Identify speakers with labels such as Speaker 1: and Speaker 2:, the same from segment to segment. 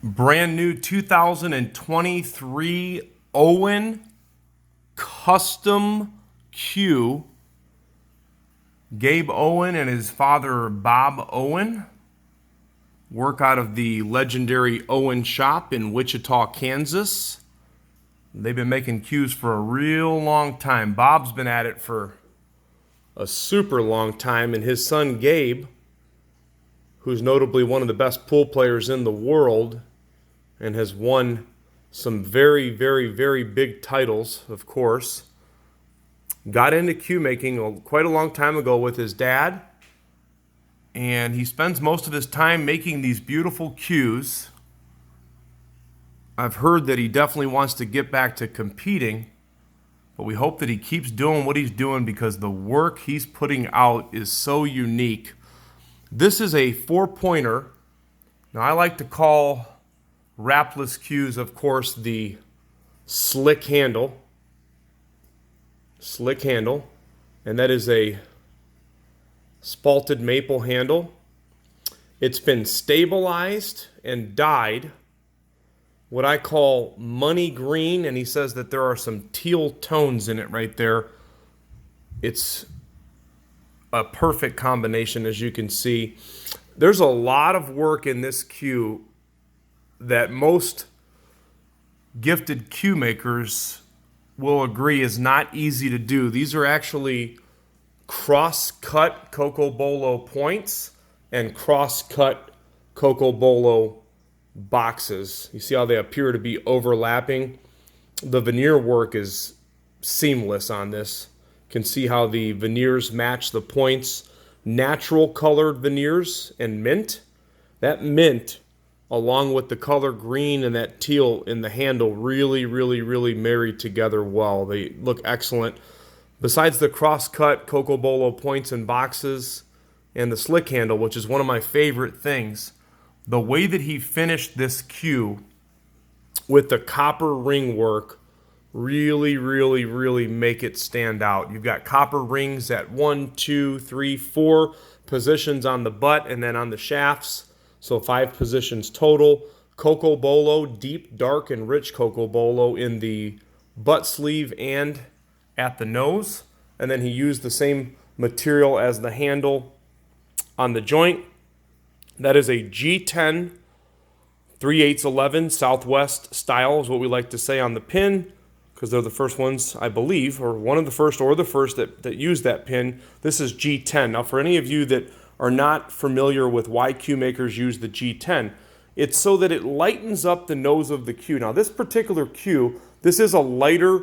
Speaker 1: Brand new 2023 Owen Custom Cue. Gabe Owen and his father Bob Owen work out of the legendary Owen shop in Wichita, Kansas. They've been making cues for a real long time. Bob's been at it for a super long time, and his son Gabe, who's notably one of the best pool players in the world and has won some very, very, very big titles, of course, got into cue making quite a long time ago with his dad, and he spends most of his time making these beautiful cues. I've heard that he definitely wants to get back to competing, but we hope that he keeps doing what he's doing because the work he's putting out is so unique. This is a four-pointer. Now, I like to call Wrapless cues, of course, the slick handle, and that is a Spalted Maple handle. It's been stabilized and dyed what I call money green, and he says that there are some teal tones in it right there. It's a perfect combination, as you can see. There's a lot of work in this cue that most gifted cue makers will agree is not easy to do. These are actually cross-cut Cocobolo points and cross-cut Cocobolo boxes. You see how they appear to be overlapping? The veneer work is seamless on this. You can see how the veneers match the points. Natural colored veneers and mint. That mint, along with the color green and that teal in the handle, really married together well. They look excellent. Besides the cross-cut Cocobolo points and boxes and the slick handle, which is one of my favorite things, the way that he finished this cue with the copper ring work really make it stand out. You've got copper rings at 1, 2, 3, 4 positions on the butt and then on the shafts. So 5 positions total. Cocobolo, deep, dark, and rich Cocobolo in the butt sleeve and at the nose. And then he used the same material as the handle on the joint. That is a G10 3/811 Southwest style is what we like to say on the pin, because they're the first ones, I believe, or one of the first or the first that use that pin. This is G10. Now, for any of you that are not familiar with why cue makers use the G10, it's so that it lightens up the nose of the cue. Now, this particular cue, this is a lighter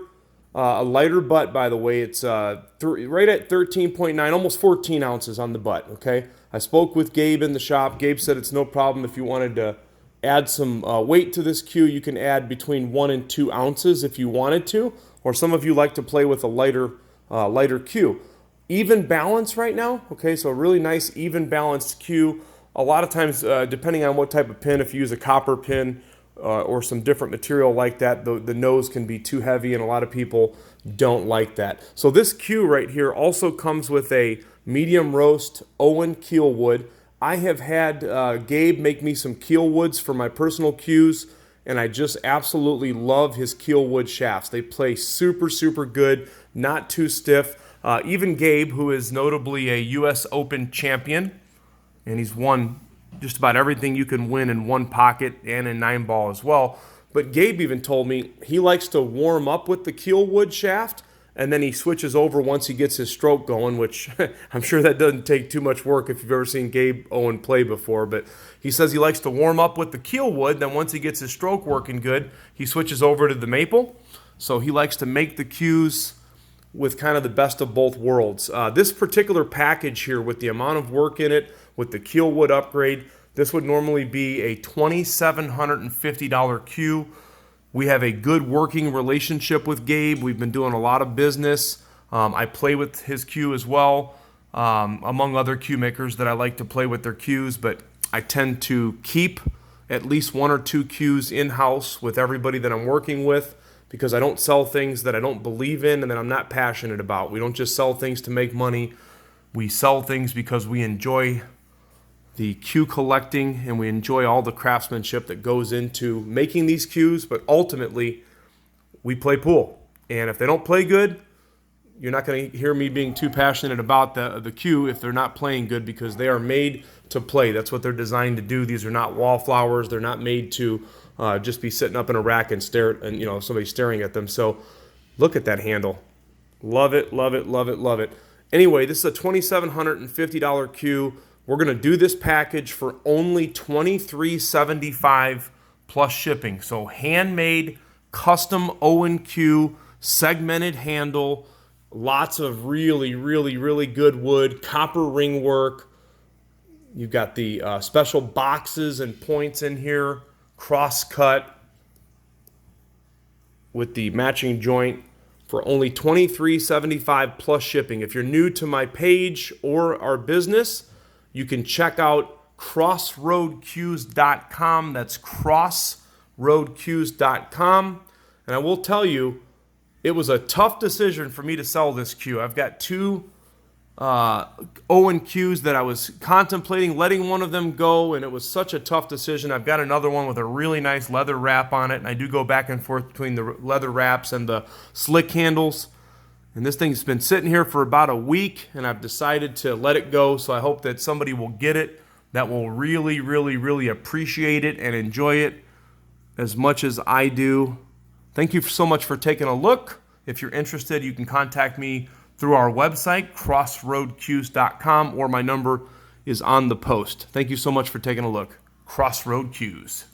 Speaker 1: butt, by the way. It's right at 13.9, almost 14 ounces on the butt, okay? I spoke with Gabe in the shop. Gabe said it's no problem if you wanted to add some weight to this cue. You can add between 1 and 2 ounces if you wanted to, or some of you like to play with a lighter cue. Even balance right now, okay, so a really nice even balanced cue. A lot of times, depending on what type of pin, if you use a copper pin or some different material like that, the nose can be too heavy, and a lot of people don't like that. So this cue right here also comes with a medium roast Owen keel wood. I have had Gabe make me some keel woods for my personal cues, and I just absolutely love his keel wood shafts. They play super good, not too stiff. Even Gabe, who is notably a U.S. Open champion, and he's won just about everything you can win in one pocket and in 9-ball as well. But Gabe even told me he likes to warm up with the keel wood shaft, and then he switches over once he gets his stroke going, which I'm sure that doesn't take too much work if you've ever seen Gabe Owen play before. But he says he likes to warm up with the keel wood, then once he gets his stroke working good, he switches over to the maple. So he likes to make the cues with kind of the best of both worlds. This particular package here, with the amount of work in it, with the keel wood upgrade, this would normally be a $2,750 cue. We have a good working relationship with Gabe. We've been doing a lot of business. I play with his cue as well, among other cue makers that I like to play with their cues, but I tend to keep at least 1 or 2 cues in-house with everybody that I'm working with, because I don't sell things that I don't believe in and that I'm not passionate about. We don't just sell things to make money. We sell things because we enjoy the cue collecting, and we enjoy all the craftsmanship that goes into making these cues, but ultimately we play pool. And if they don't play good, you're not going to hear me being too passionate about the cue if they're not playing good, because they are made to play. That's what they're designed to do. These are not wallflowers. They're not made to just be sitting up in a rack and stare, and somebody staring at them. So look at that handle. Love it, love it, love it, love it. Anyway, this is a $2,750 cue. We're going to do this package for only $23.75 plus shipping. So handmade, custom Owen cue, segmented handle, lots of really, really, really good wood, copper ring work. You've got the special boxes and points in here, cross cut with the matching joint for only $23.75 plus shipping. If you're new to my page or our business, you can check out crossroadcues.com. That's crossroadcues.com. And I will tell you, it was a tough decision for me to sell this cue. I've got two Owen cues that I was contemplating letting one of them go, and it was such a tough decision. I've got another one with a really nice leather wrap on it, and I do go back and forth between the leather wraps and the slick handles. And this thing's been sitting here for about a week, and I've decided to let it go, so I hope that somebody will get it that will really, really, really appreciate it and enjoy it as much as I do. Thank you so much for taking a look. If you're interested, you can contact me through our website, crossroadcues.com, or my number is on the post. Thank you so much for taking a look. Crossroad Cues.